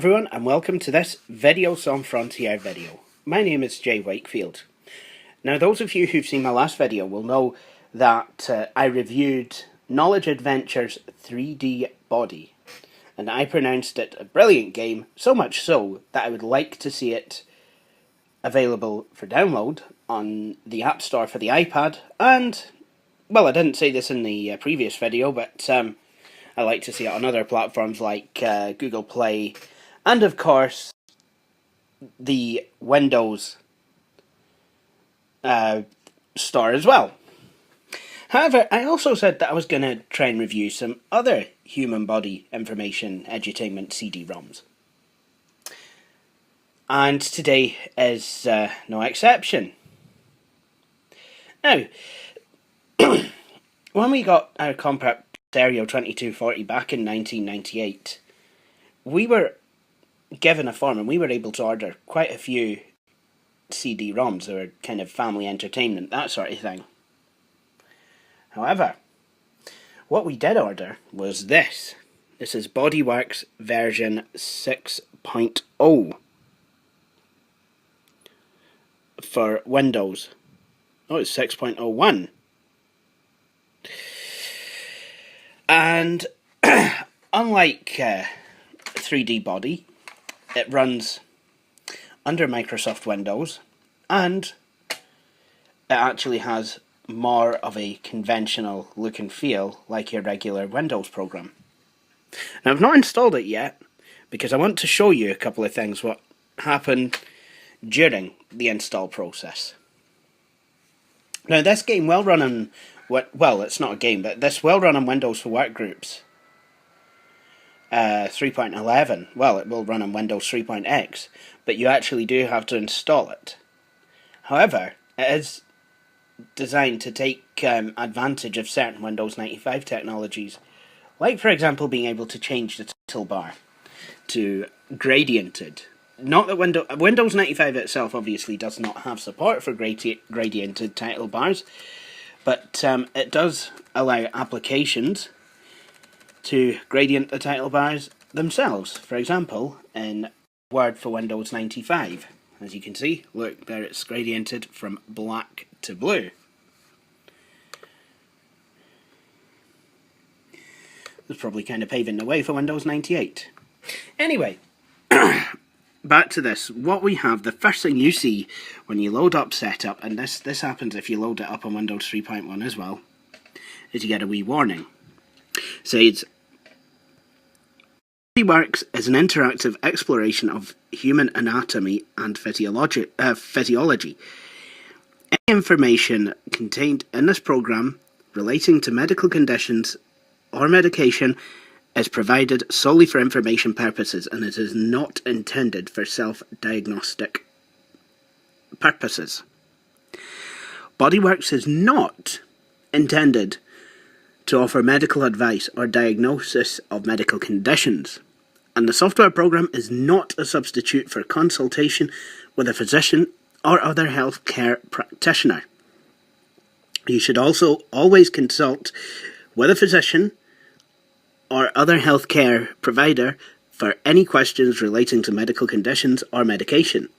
everyone, and welcome to this Video Sans Frontières video. My name is Jay Wakefield. Now those of you who've seen my last video will know that I reviewed Knowledge Adventures 3D Body, and I pronounced it a brilliant game, so much so that I would like to see it available for download on the App Store for the iPad, and, well, I didn't say this in the previous video, but I like to see it on other platforms like Google Play, and of course the Windows Store as well. However, I also said that I was going to try and review some other human body information edutainment CD-ROMs. And today is no exception. Now, when we got our compact Stereo 2240 back in 1998, we were given a form and we were able to order quite a few CD-ROMs. They were kind of family entertainment, that sort of thing. However, what we did order was this. This is Bodyworks version 6.0 for Windows. Oh, it's 6.01. And unlike 3D Body, it runs under Microsoft Windows, and it actually has more of a conventional look and feel like your regular Windows program. Now, I've not installed it yet because I want to show you a couple of things what happened during the install process. Now, this game will run on, well, it's not a game, but this will run on Windows for Workgroups 3.11. Well, it will run on Windows 3.x, but you actually do have to install it. However, it is designed to take advantage of certain Windows 95 technologies, like, for example, being able to change the title bar to gradiented. Not that Windows 95 itself obviously does not have support for gradiented title bars, but it does allow applications to gradient the title bars themselves. For example, in Word for Windows 95, as you can see, look, there it's gradiented from black to blue. It's probably kind of paving the way for Windows 98. Anyway, back to this. What we have, the first thing you see when you load up Setup, and this happens if you load it up on Windows 3.1 as well, is you get a wee warning. It says, Bodyworks is an interactive exploration of human anatomy and physiology. Any information contained in this program relating to medical conditions or medication is provided solely for information purposes, and it is not intended for self-diagnostic purposes. Bodyworks is not intended to offer medical advice or diagnosis of medical conditions, and the software program is not a substitute for consultation with a physician or other healthcare practitioner. You should also always consult with a physician or other healthcare provider for any questions relating to medical conditions or medication.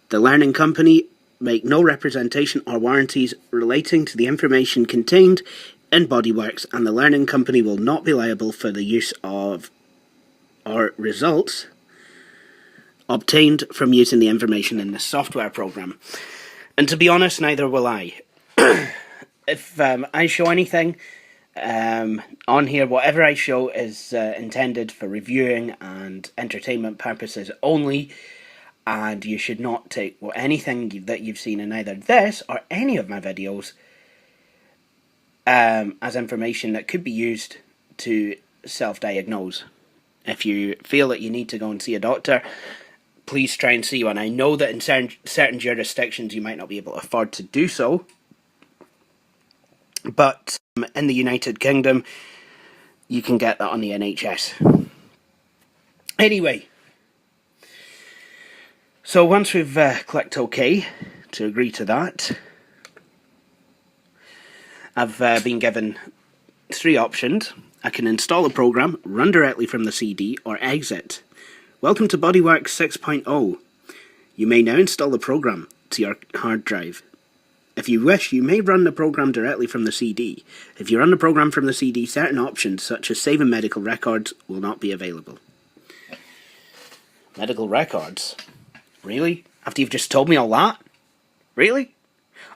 The learning company make no representation or warranties relating to the information contained in Bodyworks, and the learning company will not be liable for the use of or results obtained from using the information in the software program. And to be honest, neither will I. If I show anything on here, whatever I show is intended for reviewing and entertainment purposes only, and you should not take anything that you've seen in either this or any of my videos as information that could be used to self-diagnose. If you feel that you need to go and see a doctor, please try and see one. I know that in certain jurisdictions you might not be able to afford to do so, but in the United Kingdom you can get that on the NHS. Anyway, so once we've clicked OK to agree to that, I've been given three options. I can install a program, run directly from the CD, or exit Welcome to Bodyworks 6.0. You may now install the program to your hard drive. If you wish, you may run the program directly from the CD. If you run the program from the CD, certain options, such as saving medical records, will not be available. Medical records? Really? After you've just told me all that? Really?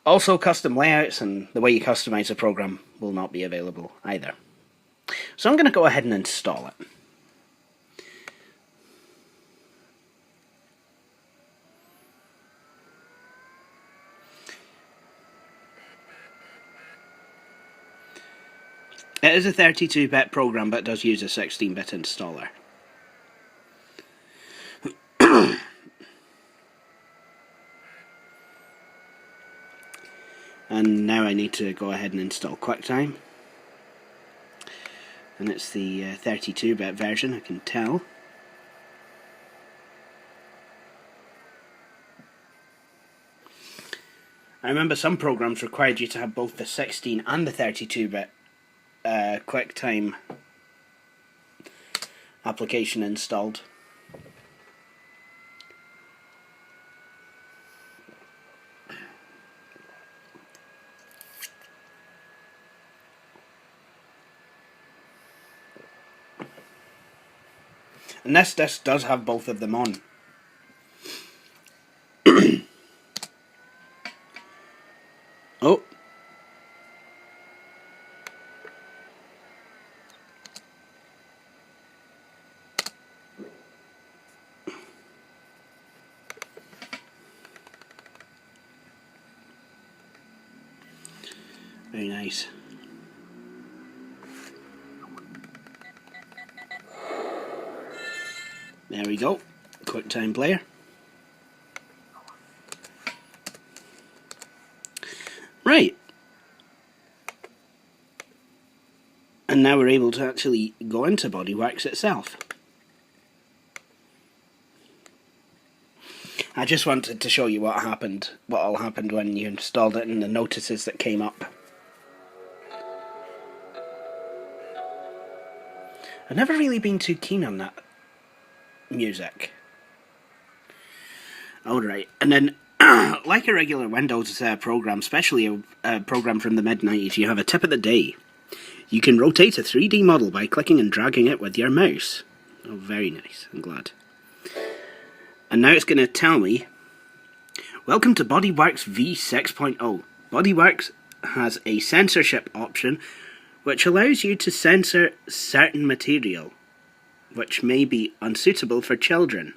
Also, custom layouts and the way you customize the program will not be available either. So I'm going to go ahead and install it. It is a 32-bit program, but does use a 16-bit installer. And now I need to go ahead and install QuickTime. And it's the 32-bit version, I can tell. I remember some programs required you to have both the 16 and the 32-bit QuickTime application installed. And this disc does have both of them on. Oh. Very nice. There we go. QuickTime player. Right. And now we're able to actually go into Bodyworks itself. I just wanted to show you what all happened when you installed it and the notices that came up. I've never really been too keen on that music. Alright, and then like a regular Windows program, especially a program from the mid-90s, you have a tip of the day. You can rotate a 3D model by clicking and dragging it with your mouse. Oh, very nice, I'm glad. And now it's going to tell me, welcome to Bodyworks v6.0. Bodyworks has a censorship option which allows you to censor certain material which may be unsuitable for children.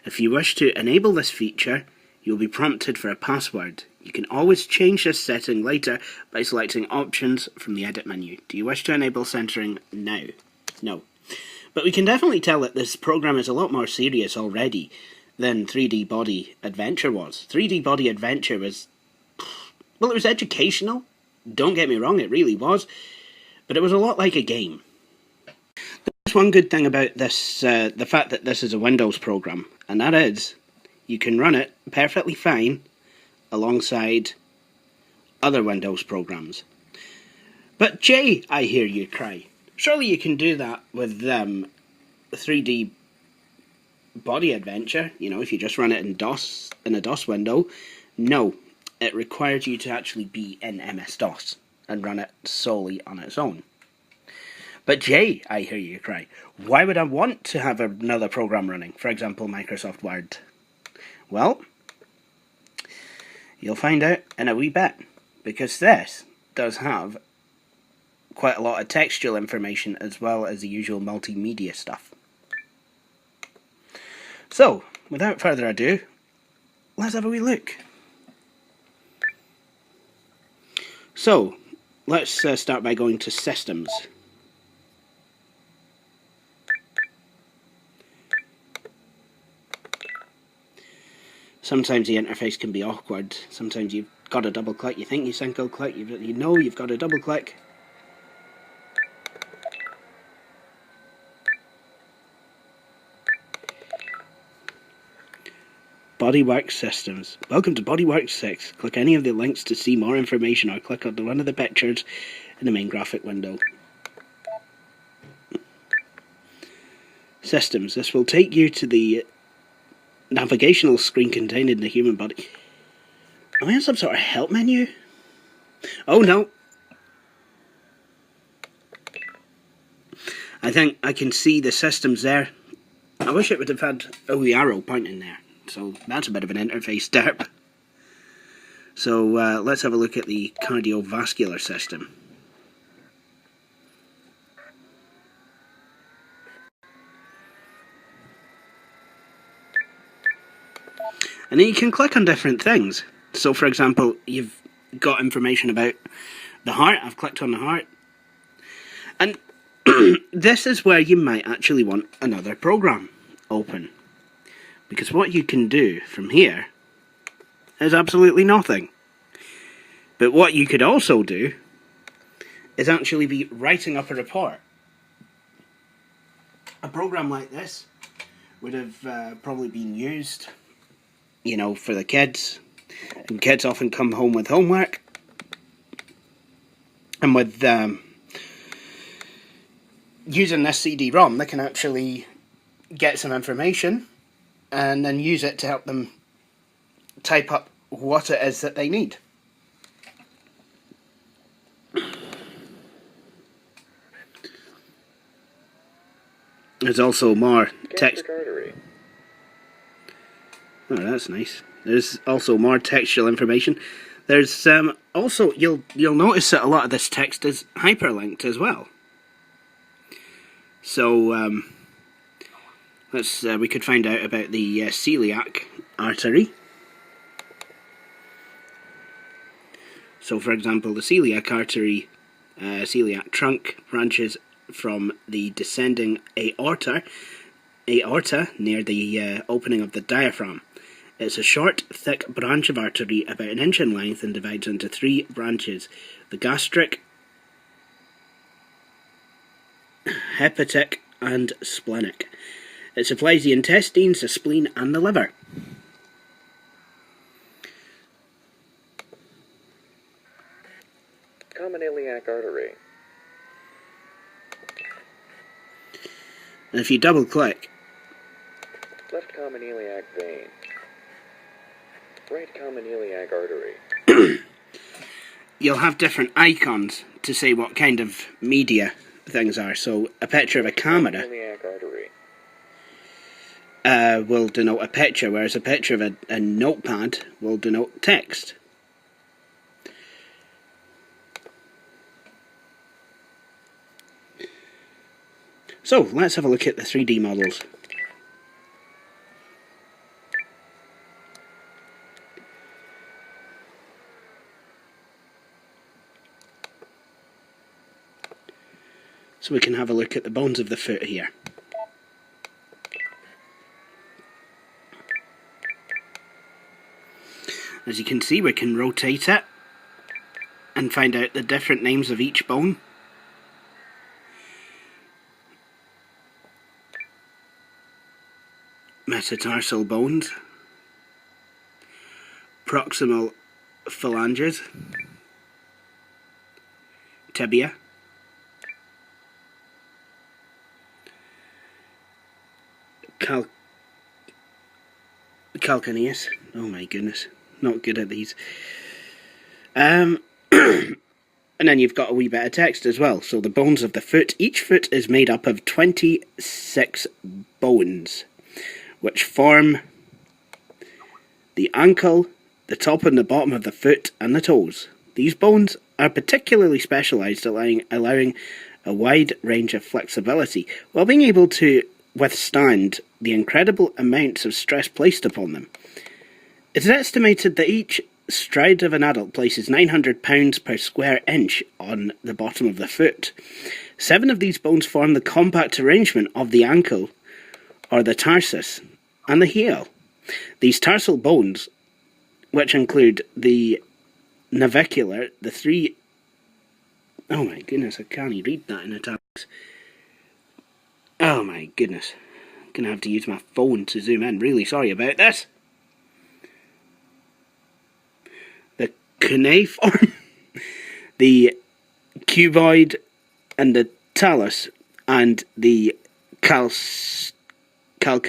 If you wish to enable this feature, you'll be prompted for a password. You can always change this setting later by selecting options from the edit menu. Do you wish to enable censoring now? No. But we can definitely tell that this program is a lot more serious already than 3D Body Adventure was. 3D Body Adventure was, well, it was educational. Don't get me wrong, it really was. But it was a lot like a game. There's one good thing about this, the fact that this is a Windows program, and that is, you can run it perfectly fine alongside other Windows programs. But Jay, I hear you cry. Surely you can do that with 3D Body Adventure, you know, if you just run it in DOS, in a DOS window. No, it requires you to actually be in MS-DOS and run it solely on its own. But Jay, I hear you cry, why would I want to have another program running? For example, Microsoft Word. Well, you'll find out in a wee bit, because this does have quite a lot of textual information as well as the usual multimedia stuff. So, without further ado, let's have a wee look. So, let's start by going to Systems. Sometimes the interface can be awkward. Sometimes you've got to double click. You think you single click, you know you've got to double click. Bodyworks Systems. Welcome to Bodyworks 6. Click any of the links to see more information or click on one of the pictures in the main graphic window. systems. This will take you to the navigational screen contained in the human body. Am I in some sort of help menu? Oh no. I think I can see the systems there. I wish it would have had a wee arrow pointing there. So that's a bit of an interface derp. So let's have a look at the cardiovascular system. And then you can click on different things. So for example, you've got information about the heart. I've clicked on the heart. And this is where you might actually want another program open. Because what you can do from here is absolutely nothing. But what you could also do is actually be writing up a report. A program like this would have probably been used, you know, for the kids. And kids often come home with homework. And with using this CD-ROM, they can actually get some information and then use it to help them type up what it is that they need. There's also more text. Oh, that's nice. There's also more textual information. There's also you'll notice that a lot of this text is hyperlinked as well. So we could find out about the celiac artery. So, for example, the celiac artery, celiac trunk branches from the descending aorta near the opening of the diaphragm. It's a short, thick branch of artery about 1 inch in length and divides into 3 branches: the gastric, hepatic, and splenic. It supplies the intestines, the spleen, and the liver. Common iliac artery. And if you double click, Left common iliac vein. Right common iliac artery. you'll have different icons to say what kind of media things are. So a picture of a camera Iliac artery. will denote a picture, whereas a picture of a notepad will denote text. So let's have a look at the 3D models. So we can have a look at the bones of the foot here. As you can see, we can rotate it and find out the different names of each bone. Metatarsal bones, proximal phalanges, tibia, calcaneus. Oh my goodness, not good at these. And then you've got a wee bit of text as well. So the bones of the foot, each foot is made up of 26 bones, which form the ankle, the top and the bottom of the foot, and the toes. These bones are particularly specialised, allowing a wide range of flexibility, while being able to withstand the incredible amounts of stress placed upon them. It is estimated that each stride of an adult places 900 pounds per square inch on the bottom of the foot. 7 of these bones form the compact arrangement of the ankle, or the tarsus, and the heel. These tarsal bones, which include the navicular, the 3... Oh my goodness, I can't even read that in italics. Oh my goodness. I'm going to have to use my phone to zoom in. Really sorry about this. The cuneiform, the cuboid, and the talus, and the calcaneus,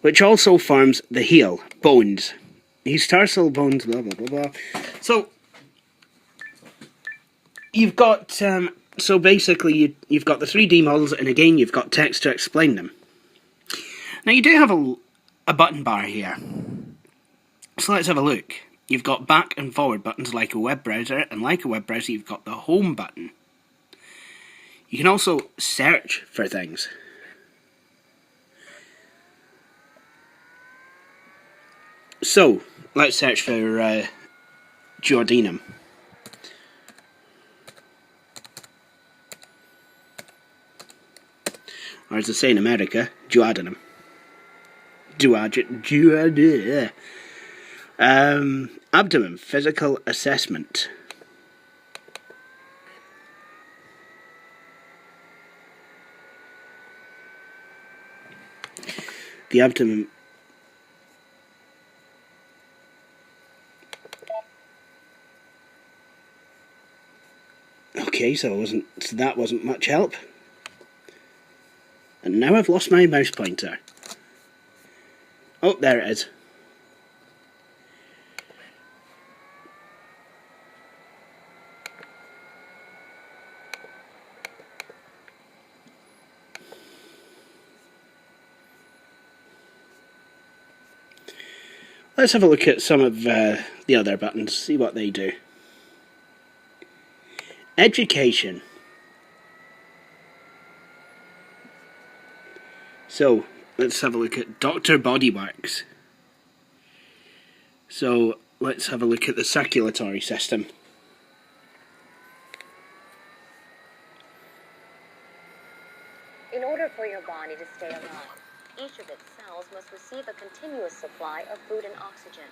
which also forms the heel bones. These tarsal bones, blah, blah, blah, blah. So, you've got, so basically you've got the 3D models, and again you've got text to explain them. Now you do have a button bar here. So let's have a look. You've got back and forward buttons like a web browser, and like a web browser you've got the home button. You can also search for things. So, let's search for duodenum. Or as they say in America, duodenum. Abdomen, physical assessment. The abdomen. Okay, so that wasn't much help. And now I've lost my mouse pointer. Oh, there it is. Let's have a look at some of the other buttons, see what they do. Education. So, let's have a look at Dr. Bodyworks. So, let's have a look at the circulatory system. In order for your body to stay alive, each of its cells must receive a continuous supply of food and oxygen.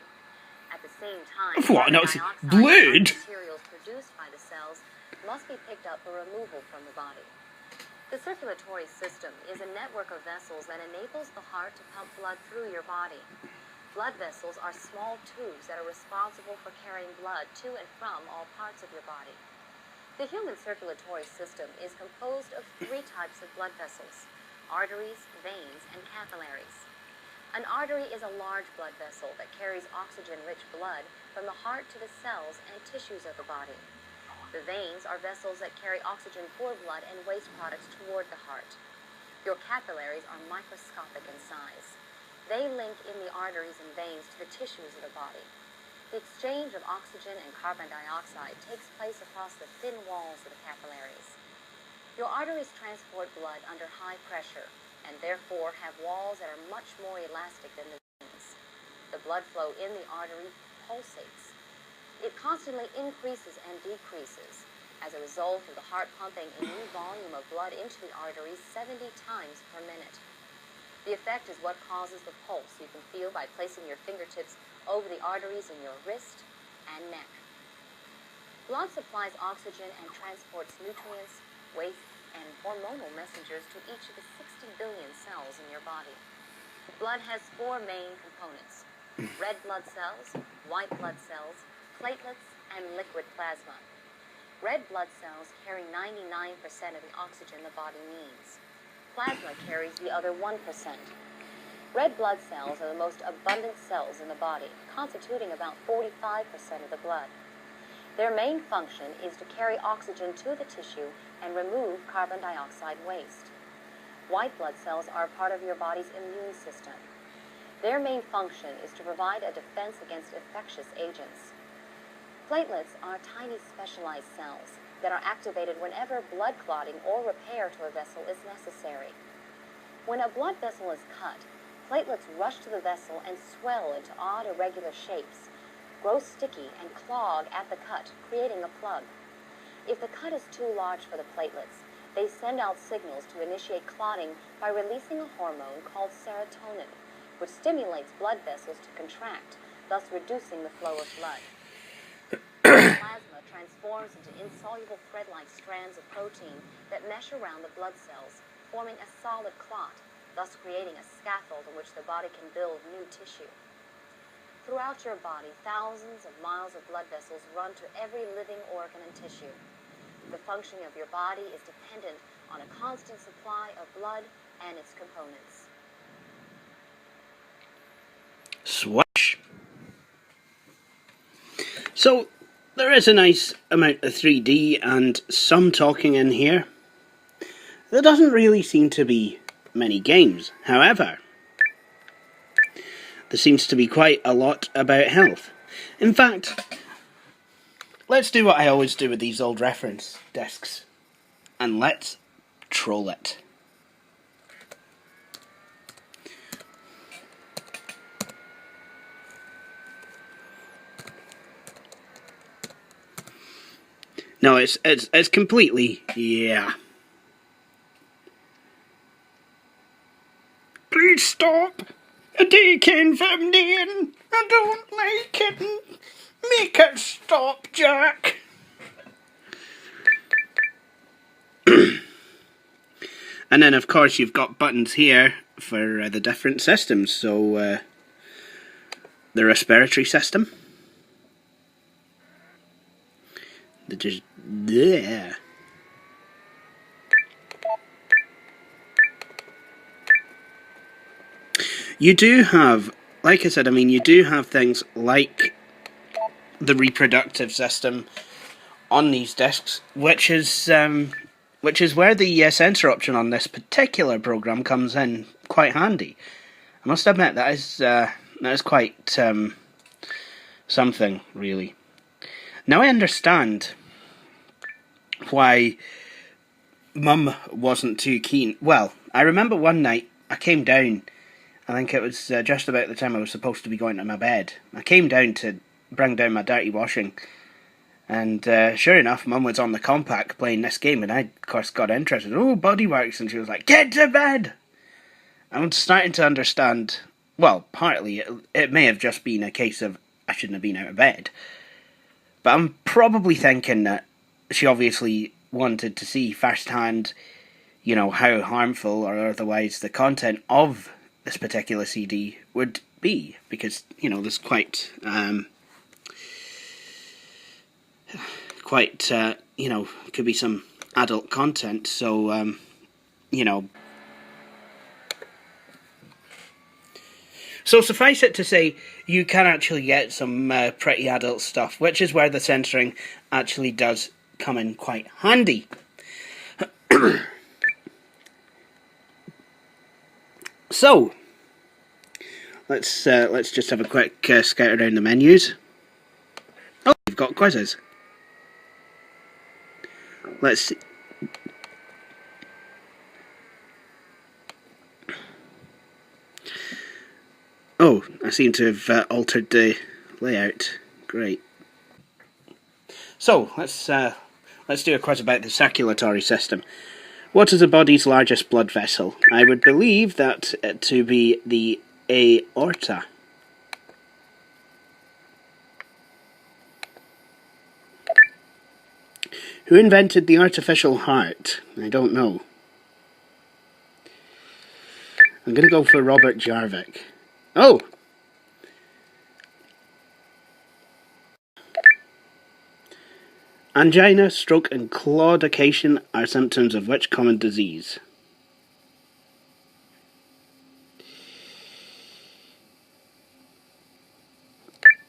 At the same time, What? No, it's blood? materials produced by the cells must be picked up for removal from the body. The circulatory system is a network of vessels that enables the heart to pump blood through your body. Blood vessels are small tubes that are responsible for carrying blood to and from all parts of your body. The human circulatory system is composed of 3 types of blood vessels: arteries, veins, and capillaries. An artery is a large blood vessel that carries oxygen-rich blood from the heart to the cells and tissues of the body. The veins are vessels that carry oxygen-poor blood and waste products toward the heart. Your capillaries are microscopic in size. They link in the arteries and veins to the tissues of the body. The exchange of oxygen and carbon dioxide takes place across the thin walls of the capillaries. Your arteries transport blood under high pressure and therefore have walls that are much more elastic than the veins. The blood flow in the artery pulsates. It constantly increases and decreases as a result of the heart pumping a new volume of blood into the arteries 70 times per minute. The effect is what causes the pulse you can feel by placing your fingertips over the arteries in your wrist and neck. Blood supplies oxygen and transports nutrients, waste, and hormonal messengers to each of the 60 billion cells in your body. Blood has 4 main components: red blood cells, white blood cells, platelets, and liquid plasma. Red blood cells carry 99% of the oxygen the body needs. Plasma carries the other 1%. Red blood cells are the most abundant cells in the body, constituting about 45% of the blood. Their main function is to carry oxygen to the tissue and remove carbon dioxide waste. White blood cells are part of your body's immune system. Their main function is to provide a defense against infectious agents. Platelets are tiny specialized cells that are activated whenever blood clotting or repair to a vessel is necessary. When a blood vessel is cut, platelets rush to the vessel and swell into odd irregular shapes, grow sticky, and clog at the cut, creating a plug. If the cut is too large for the platelets, they send out signals to initiate clotting by releasing a hormone called serotonin, which stimulates blood vessels to contract, thus reducing the flow of blood. Plasma transforms into insoluble thread-like strands of protein that mesh around the blood cells, forming a solid clot, thus creating a scaffold on which the body can build new tissue. Throughout your body, thousands of miles of blood vessels run to every living organ and tissue. The functioning of your body is dependent on a constant supply of blood and its components. Swash. So, there is a nice amount of 3D and some talking in here. There doesn't really seem to be many games. However, there seems to be quite a lot about health. In fact, let's do what I always do with these old reference discs. And let's troll it. No, it's completely, yeah. Please stop. A day came from Dean. I don't like it. Make it stop, Jack. And then, of course, you've got buttons here for the different systems. So, the respiratory system. Yeah. You do have, like I said, you do have things like the reproductive system on these discs, which is where the sensor option on this particular program comes in quite handy. I must admit that is quite something, really. Now I understand why Mum wasn't too keen. Well, I remember one night I came down. I think it was just about the time I was supposed to be going to my bed. I came down to bring down my dirty washing, and sure enough, Mum was on the compact playing this game, and I, of course, got interested. Oh, Bodyworks, and she was like, "Get to bed!" I'm starting to understand. Well, partly it may have just been a case of I shouldn't have been out of bed, but I'm probably thinking that she obviously wanted to see firsthand, how harmful or otherwise the content of this particular CD would be, because there's quite could be some adult content, so so suffice it to say, you can actually get some pretty adult stuff, which is where the censoring actually does come in quite handy. So, let's just have a quick scout around the menus. Oh, we've got quizzes. Let's see. Oh, I seem to have altered the layout. Great. So, let's do a quiz about the circulatory system. What is the body's largest blood vessel? I would believe that to be the aorta. Who invented the artificial heart? I don't know. I'm going to go for Robert Jarvik. Oh! Angina, stroke and claudication are symptoms of which common disease?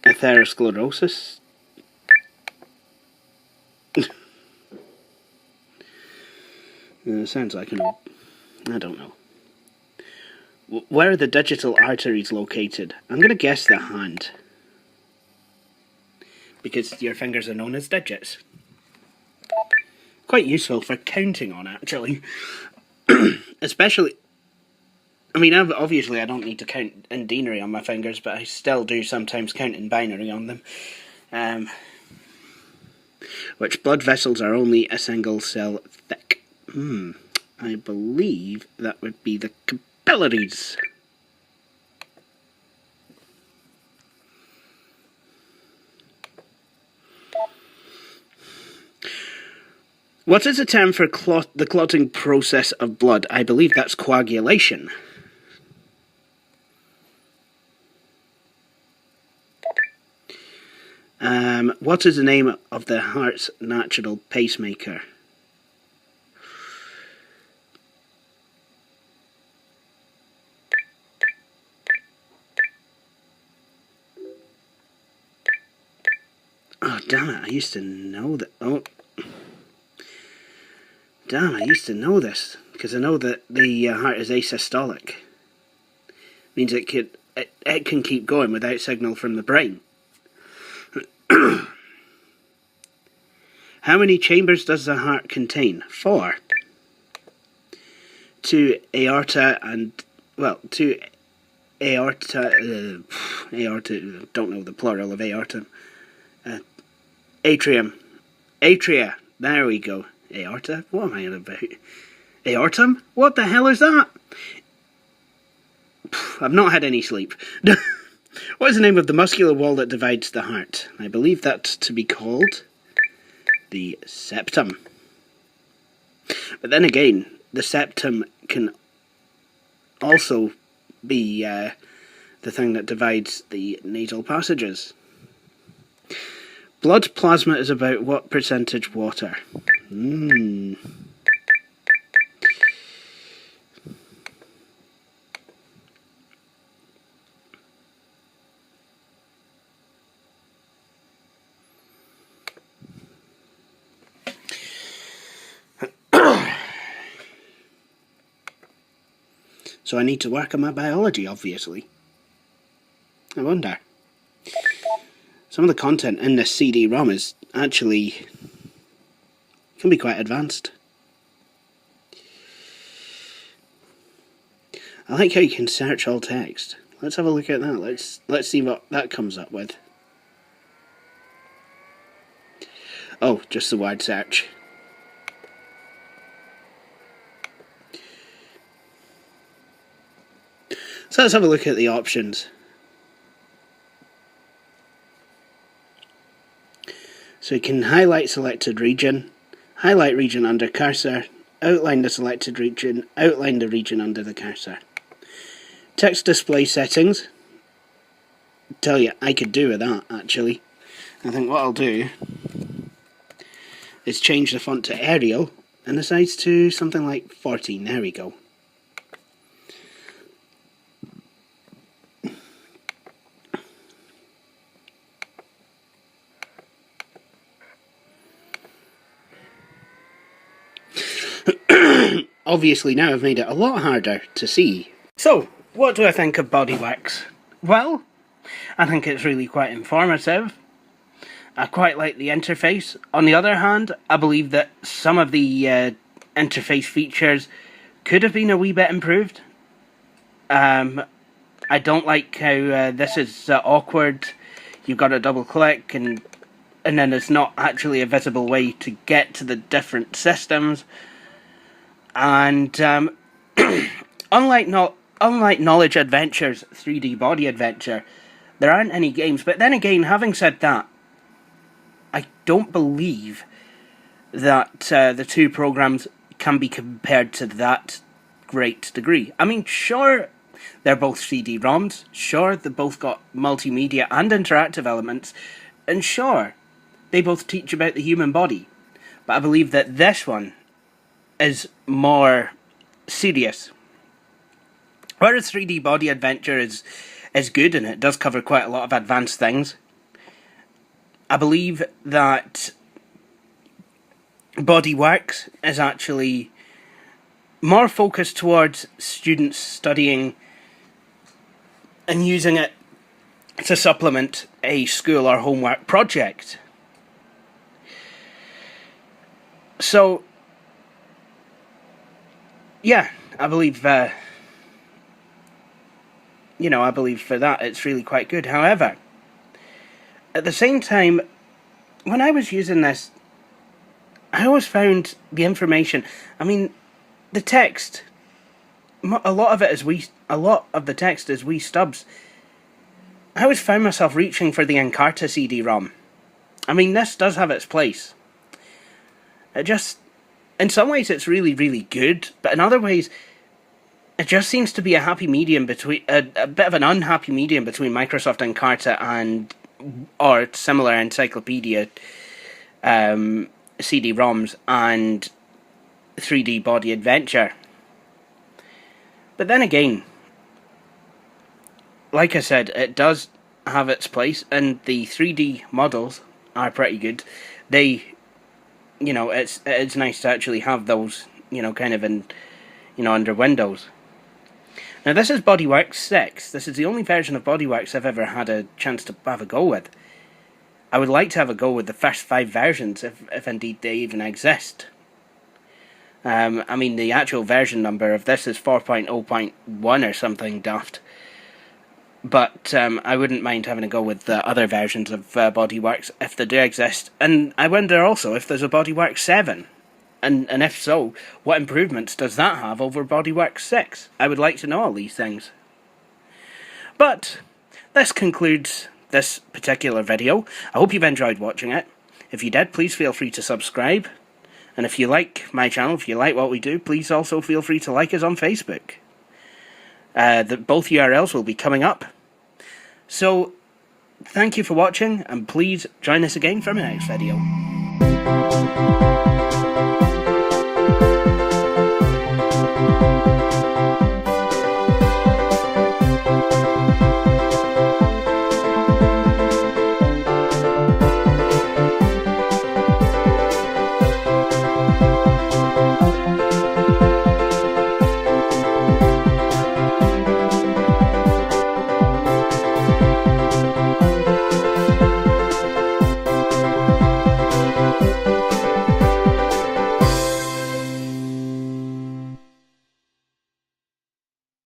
Atherosclerosis? Sounds like I don't know. Where are the digital arteries located? I'm going to guess the hand, because your fingers are known as digits. Quite useful for counting on, actually. Especially, obviously I don't need to count in denary on my fingers, but I still do sometimes count in binary on them. Which blood vessels are only a single cell thick? I believe that would be the capillaries. What is the term for the clotting process of blood? I believe that's coagulation. What is the name of the heart's natural pacemaker? damn it, I used to know that. Oh. Damn, I used to know this. Because I know that the heart is asystolic. Means it can keep going without signal from the brain. How many chambers does the heart contain? 4. 2 aorta and, well, 2 aorta, aorta, don't know the plural of aorta. Atrium. Atria, there we go. Aorta? What am I on about? Aortum? What the hell is that? I've not had any sleep. What is the name of the muscular wall that divides the heart? I believe that to be called the septum. But then again, the septum can also be the thing that divides the nasal passages. Blood plasma is about what percentage water? So I need to work on my biology, obviously. I wonder. Some of the content in this CD-ROM is actually can be quite advanced. I like how you can search all text. Let's have a look at that. Let's see what that comes up with. Oh, just the word search. So let's have a look at the options. So you can highlight selected region, highlight region under cursor, outline the selected region, outline the region under the cursor. Text display settings. Tell you, I could do with that actually. I think what I'll do is change the font to Arial and the size to something like 14. There we go. Obviously now I've made it a lot harder to see. So, what do I think of Bodyworks? Well, I think it's really quite informative. I quite like the interface. On the other hand, I believe that some of the interface features could have been a wee bit improved. I don't like how this is awkward. You've got to double click and then there's not actually a visible way to get to the different systems. And unlike Knowledge Adventure's 3D Body Adventure, there aren't any games. But then again, having said that, I don't believe that the two programs can be compared to that great degree. I mean, sure, they're both CD-ROMs. Sure, they both got multimedia and interactive elements. And sure, they both teach about the human body. But I believe that this one is more serious. Whereas 3D Body Adventure is good and it does cover quite a lot of advanced things, I believe that Bodyworks is actually more focused towards students studying and using it to supplement a school or homework project. So, yeah, I believe, I believe for that it's really quite good. However, at the same time, when I was using this, I always found the information, I mean, the text, a lot of the text is wee stubs. I always found myself reaching for the Encarta CD-ROM. I mean, this does have its place. In some ways it's really, really good, but in other ways it just seems to be a happy medium between, a bit of an unhappy medium between Microsoft Encarta or similar encyclopedia CD-ROMs and 3D Body Adventure. But then again, like I said, it does have its place, and the 3D models are pretty good. They, it's nice to actually have those, kind of in, under Windows. Now this is Bodyworks 6. This is the only version of Bodyworks I've ever had a chance to have a go with. I would like to have a go with the first 5 versions, if indeed they even exist. I mean, the actual version number of this is 4.0.1 or something daft. But I wouldn't mind having a go with the other versions of Bodyworks if they do exist. And I wonder also if there's a Bodyworks 7. And if so, what improvements does that have over Bodyworks 6? I would like to know all these things. But this concludes this particular video. I hope you've enjoyed watching it. If you did, please feel free to subscribe. And if you like my channel, if you like what we do, please also feel free to like us on Facebook. Both URLs will be coming up. So, thank you for watching, and please join us again for my next video.